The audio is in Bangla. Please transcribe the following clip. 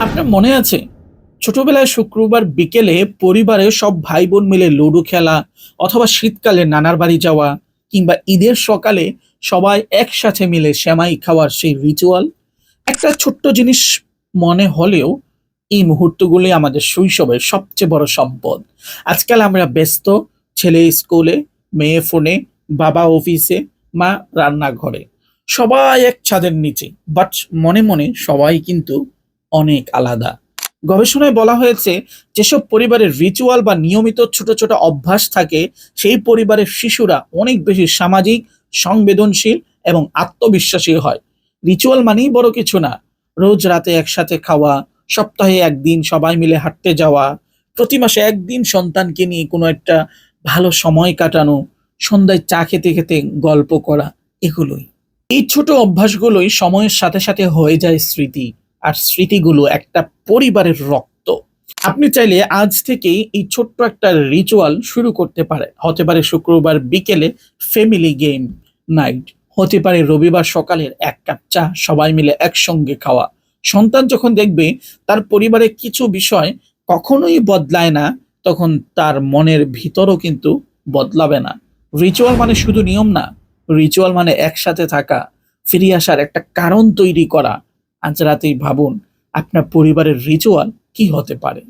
আপনার মনে আছে ছোটবেলায় শুক্রবার বিকেলে পরিবারের সব ভাই বোন মিলে লুডো খেলা, অথবা শীতকালে নানার বাড়ি যাওয়া, কিংবা ঈদের সকালে সবাই একসাথে মিলে সেমাই খাওয়ার সেই রিচুয়াল? একটা ছোট্ট জিনিস মনে হলেও এই মুহূর্তগুলি আমাদের শৈশবের সবচেয়ে বড় সম্পদ। আজকাল আমরা ব্যস্ত, ছেলে স্কুলে, মেয়ে ফোনে, বাবা অফিসে, মা রান্নাঘরে, সবাই এক ছাদের নিচে, বাট মনে মনে সবাই কিন্তু অনেক আলাদা। গবেষণায় বলা হয়েছে, যেসব পরিবারের রিচুয়াল বা নিয়মিত ছোট ছোট অভ্যাস থাকে, সেই পরিবারের শিশুরা অনেক বেশি সামাজিক, সংবেদনশীল এবং আত্মবিশ্বাসী হয়। রিচুয়াল মানেই বড় কিছু না, রোজ রাতে একসাথে খাওয়া, সপ্তাহে একদিন সবাই মিলে হাঁটতে যাওয়া, প্রতি মাসে একদিন সন্তানকে নিয়ে কোনো একটা ভালো সময় কাটানো, সন্ধ্যায় চা খেতে খেতে গল্প করা, এগুলোই। এই ছোট অভ্যাসগুলোই সময়ের সাথে সাথে হয়ে যায় স্মৃতি, আর স্মৃতিগুলো একটা পরিবারের রক্ত। আপনি চাইলে আজ থেকেই এই ছোট্ট একটা রিচুয়াল শুরু করতে পারে। হতে পারে শুক্রবার বিকেলে ফ্যামিলি গেম নাইট, হতে পারে রবিবার সকালের এক কাপ চা সবাই মিলে একসঙ্গে খাওয়া। সন্তান যখন দেখবে তার পরিবারের কিছু বিষয় কখনোই বদলায় না, তখন তার মনের ভিতরও কিন্তু বদলাবে না। রিচুয়াল মানে শুধু নিয়ম না, রিচুয়াল মানে একসাথে থাকা, ফিরে আসার একটা কারণ তৈরি করা। আজ রাতেই ভাবুন আপনার পরিবারের রিচুয়াল কি হতে পারে।